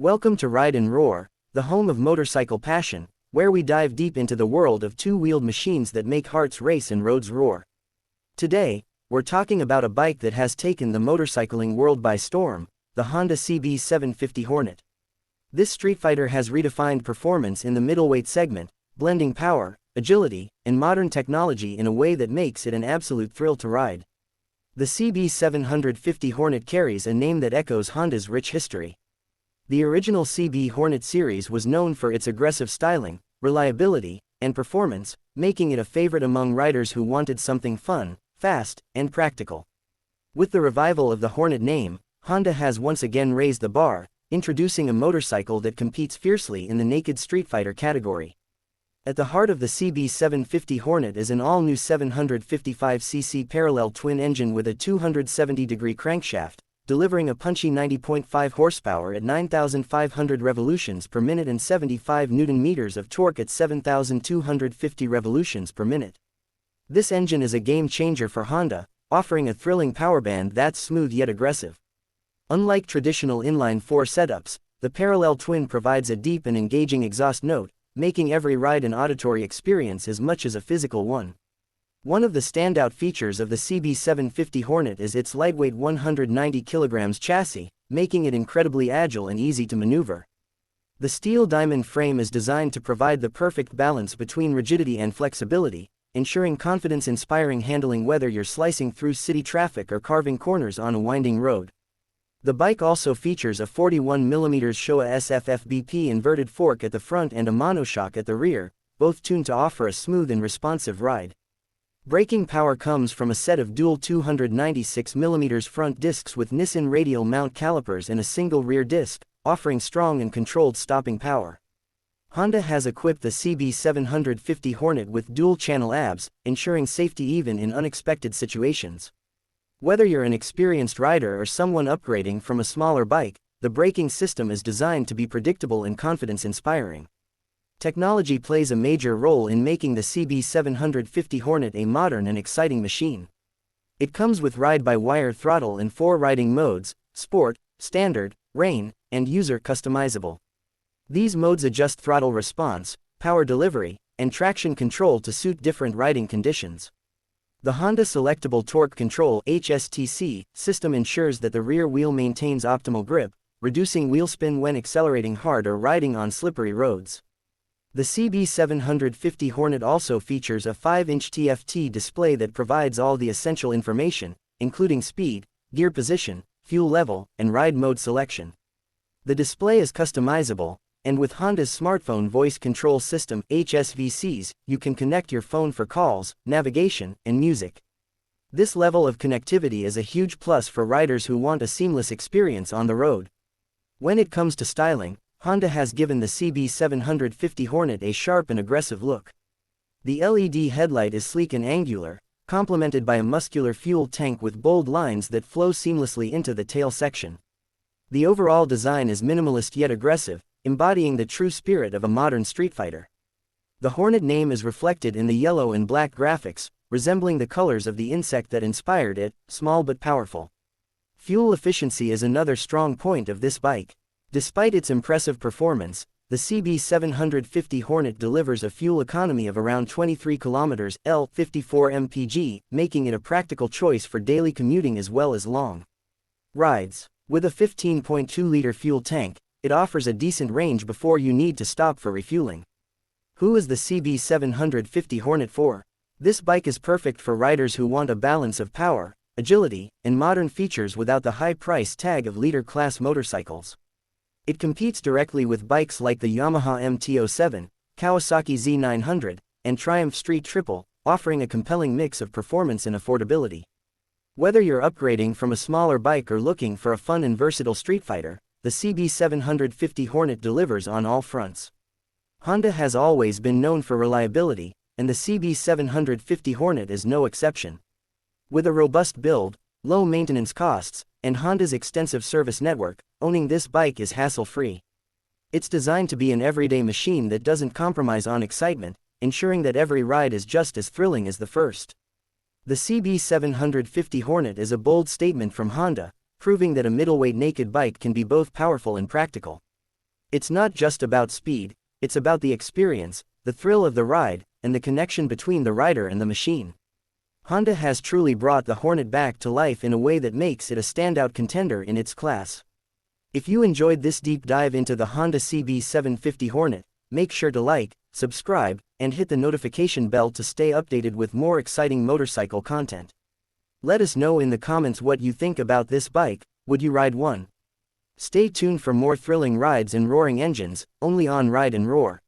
Welcome to Ride and Roar, the home of motorcycle passion, where we dive deep into the world of two-wheeled machines that make hearts race and roads roar. Today, we're talking about a bike that has taken the motorcycling world by storm, the Honda CBR 750 Hornet. This street fighter has redefined performance in the middleweight segment, blending power, agility, and modern technology in a way that makes it an absolute thrill to ride. The CBR 750 Hornet carries a name that echoes Honda's rich history. The original CBR Hornet series was known for its aggressive styling, reliability, and performance, making it a favorite among riders who wanted something fun, fast, and practical. With the revival of the Hornet name, Honda has once again raised the bar, introducing a motorcycle that competes fiercely in the naked street fighter category. At the heart of the CBR 750 Hornet is an all-new 755cc parallel twin engine with a 270-degree crankshaft, delivering a punchy 90.5 horsepower at 9,500 revolutions per minute and 75 Nm of torque at 7,250 revolutions per minute. This engine is a game-changer for Honda, offering a thrilling power band that's smooth yet aggressive. Unlike traditional inline-4 setups, the parallel twin provides a deep and engaging exhaust note, making every ride an auditory experience as much as a physical one. One of the standout features of the CBR 750 Hornet is its lightweight 190 kg chassis, making it incredibly agile and easy to maneuver. The steel diamond frame is designed to provide the perfect balance between rigidity and flexibility, ensuring confidence-inspiring handling whether you're slicing through city traffic or carving corners on a winding road. The bike also features a 41mm Showa SFFBP inverted fork at the front and a monoshock at the rear, both tuned to offer a smooth and responsive ride. Braking power comes from a set of dual 296mm front discs with Nissin radial mount calipers and a single rear disc, offering strong and controlled stopping power. Honda has equipped the CBR 750 Hornet with dual-channel ABS, ensuring safety even in unexpected situations. Whether you're an experienced rider or someone upgrading from a smaller bike, the braking system is designed to be predictable and confidence-inspiring. Technology plays a major role in making the CBR 750 Hornet a modern and exciting machine. It comes with ride-by-wire throttle in 4 riding modes: Sport, Standard, Rain, and User Customizable. These modes adjust throttle response, power delivery, and traction control to suit different riding conditions. The Honda Selectable Torque Control (HSTC) system ensures that the rear wheel maintains optimal grip, reducing wheel spin when accelerating hard or riding on slippery roads. The CBR 750 Hornet also features a 5-inch TFT display that provides all the essential information, including speed, gear position, fuel level, and ride mode selection. The display is customizable, and with Honda's smartphone voice control system (HSVCs), you can connect your phone for calls, navigation, and music. This level of connectivity is a huge plus for riders who want a seamless experience on the road. When it comes to styling, Honda has given the CBR 750 Hornet a sharp and aggressive look. The LED headlight is sleek and angular, complemented by a muscular fuel tank with bold lines that flow seamlessly into the tail section. The overall design is minimalist yet aggressive, embodying the true spirit of a modern street fighter. The Hornet name is reflected in the yellow and black graphics, resembling the colors of the insect that inspired it, small but powerful. Fuel efficiency is another strong point of this bike. Despite its impressive performance, the CBR 750 Hornet delivers a fuel economy of around 23 km/L 54 mpg, making it a practical choice for daily commuting as well as long rides. With a 15.2-liter fuel tank, it offers a decent range before you need to stop for refueling. Who is the CBR 750 Hornet for? This bike is perfect for riders who want a balance of power, agility, and modern features without the high price tag of leader-class motorcycles. It competes directly with bikes like the Yamaha MT-07, Kawasaki Z900, and Triumph Street Triple, offering a compelling mix of performance and affordability. Whether you're upgrading from a smaller bike or looking for a fun and versatile street fighter, the CBR 750 Hornet delivers on all fronts. Honda has always been known for reliability, and the CBR 750 Hornet is no exception. With a robust build, low maintenance costs, and Honda's extensive service network, owning this bike is hassle-free. It's designed to be an everyday machine that doesn't compromise on excitement, ensuring that every ride is just as thrilling as the first. The CBR 750 Hornet is a bold statement from Honda, proving that a middleweight naked bike can be both powerful and practical. It's not just about speed, it's about the experience, the thrill of the ride, and the connection between the rider and the machine. Honda has truly brought the Hornet back to life in a way that makes it a standout contender in its class. If you enjoyed this deep dive into the Honda CB750 Hornet, make sure to like, subscribe, and hit the notification bell to stay updated with more exciting motorcycle content. Let us know in the comments what you think about this bike. Would you ride one? Stay tuned for more thrilling rides and roaring engines, only on Ride and Roar.